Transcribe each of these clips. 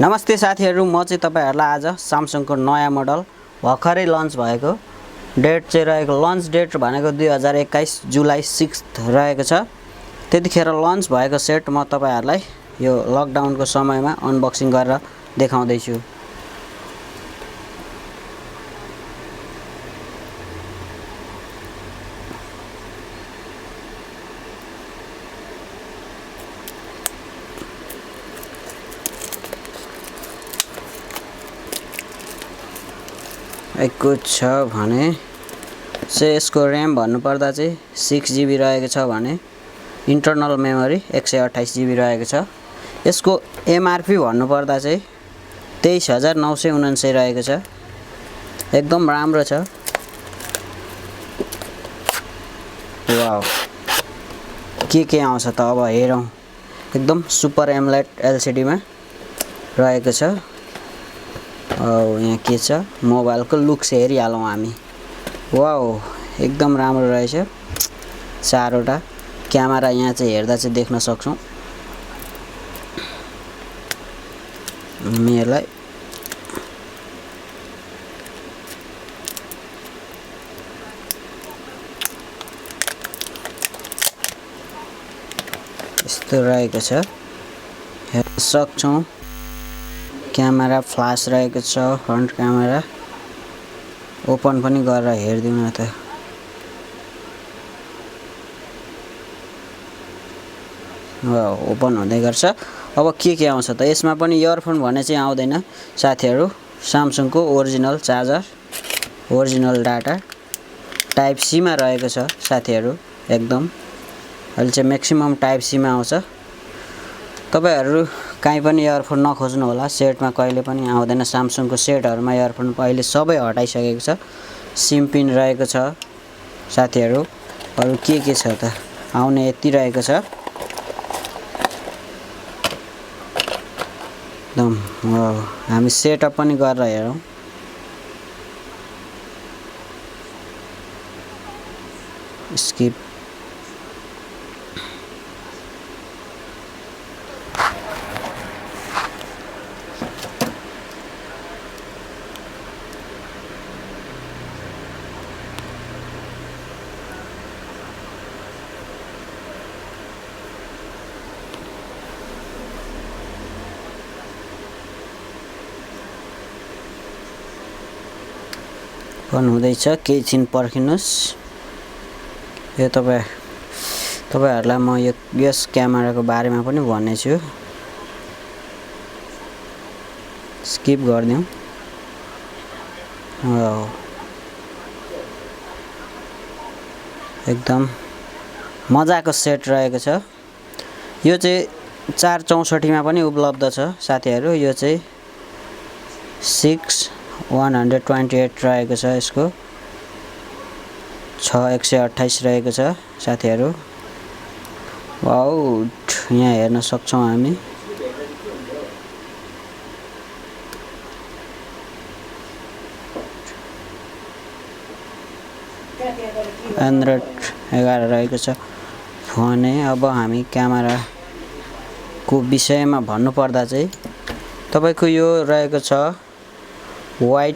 नमस्ते साथीहरु, म चाहिँ तपाईहरुलाई आज स्यामसङको नयाँ मोडल भर्खरै लन्च भएको डेट चाहिँ रहेको लन्च डेट भनेको 2021 जुलाई 6 रहेको छ। त्यतिखेर लन्च भएको सेट म तपाईहरुलाई यो लकडाउनको समयमा अनबक्सिङ गरेर देखाउँदै छु।एको छ भने चाहिँ यसको र्याम भन्नुपर्दा चाहिँ 6GB रहेको छ भने इन्टरनल मेमोरी 128GB रहेको छ। यसको एमआरपी भन्नुपर्दा चाहिँ 23979 रहेको छ। एकदम राम्रो छ। वाउ, के आउँछ त अब हेरौं। एकदम सुपर एमोलेड एलसीडी मा रहेको छ। यहाँ के छ मोबाइलको लुक्स हेरिहालौं हामी। वाउ, एकदम राम्रो रहेछ। चारवटा क्यामेरा यहाँ चाहिँ हेर्दा चाहिँ देख्न सक्छौं। हामीलाई यस्तो रहेको छ, हेर्न सक्छौं। क्यामेरा फ्ल्याश रहेको छ, फ्रन्ट क्यामेरा ओपन पनि गरेर हेर्दिउँ न त। वाउ, ओपन हुँदै गर्छ। अब के आउँछ त यसमा पनि इयरफोन भने चाहिँ आउँदैन साथीहरु। स्यामसङको original charger, original data type C मा रहेको छ साथीहरु। एकदम अहिले चाहिँ म्याक्सिमम टाइप सी मा आउँछ। तपाईहरु काहीँ पनि इयरफोन नखोज्नु होला, सेटमा कहिले पनि आउँदैन। स्यामसङको सेटहरुमा इयरफोन अहिले सबै हटाइसकेको छ। सिम पिन रहेको छ साथीहरु। अरु के छ त आउने यति रहेको छ। एकदम वाउ, हामी सेटअप पनि गरेर हेरौं। स्किप बन हुँदैछ। केही छिन पर्खिनुस्। यो तपाईहरुलाई म यस क्यामेराको बारेमा पनि भन्नेछु। स्किप गर्दियौं। वाउ, एकदम मजाको सेट रहेको छ। यो चाहिँ 464 मा पनि उपलब्ध छ साथीहरु। यो चाहिँ 6128 रहेको छ। यसको 6128 रहेको छ साथीहरु। वाउ, यहाँ हेर्न सक्छौं हामी। एन्ड्रोइड 11 रहेको छ भने अब हामी क्यामेरा को विषयमा भन्नु पर्दा चाहिँ तपाईको यो रहेको छ वाइड,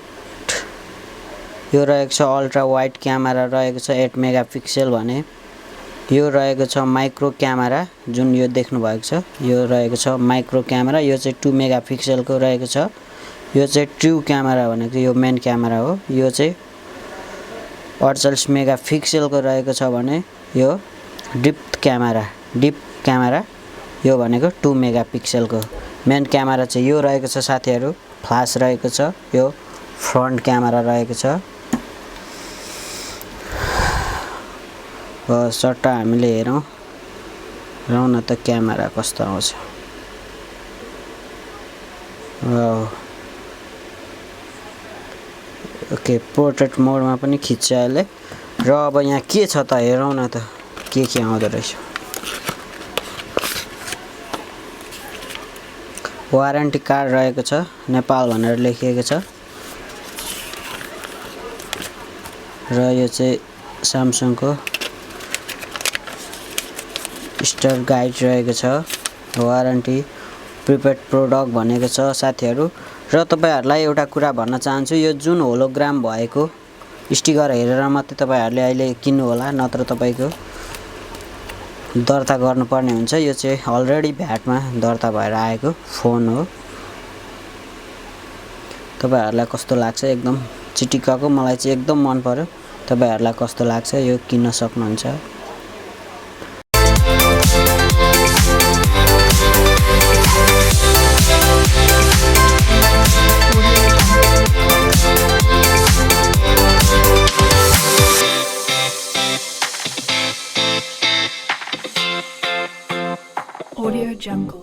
यो रहेको छ अल्ट्रा वाइड क्यामेरा रहेको छ 8 मेगापिक्सल भने। यो रहेको छ माइक्रो क्यामेरा, जुन यो देख्नु भएको छ यो रहेको छ माइक्रो क्यामेरा। यो चाहिँ 2 मेगापिक्सलको रहेको छ। यो चाहिँ ट्रु क्यामेरा भनेको यो मेन क्यामेरा हो। यो चाहिँ 48 मेगापिक्सलको रहेको छ भने यो डिप क्यामेरा यो भनेको 2 मेगापिक्सलको। मेन क्यामेरा चाहिँ यो रहेको छ साथीहरु। फ्ल्याश रहेको छ। यो फ्रन्ट क्यामेरा रहेको छ। सट्टा हामीले हेरौं न त क्यामेरा कस्तो आउँछ। वाउ, ओके, पोर्ट्रेट मोडमा पनि खिच्छ अहिले। र अब यहाँ के छ त हेरौं न त के आउँदो रहेछ। वारेन्टी कार्ड रहेको छ, नेपाल भनेर लेखिएको छ। र यो चाहिँ स्यामसङको स्टार गाइड रहेको छ। वारेन्टी प्रिपेड प्रोडक्ट भनेको छ साथीहरू। र तपाईहरुलाई एउटा कुरा भन्न चाहन्छु, यो जुन होलोग्राम भएको स्टिकर हेरेर मात्रै तपाईहरुले अहिले किन्नु होला, नत्र तपाईको दर्ता गर्नुपर्ने हुन्छ। यो चाहिँ अलरेडी भ्याटमा दर्ता भएर आएको फोन हो। तपाईहरुलाई कस्तो लाग्छ? एकदम चिटिक्कको, मलाई चाहिँ एकदम मन पर्यो। तपाईहरुलाई कस्तो लाग्छ? यो किन्न सक्नुहुन्छ। Audio Jungle.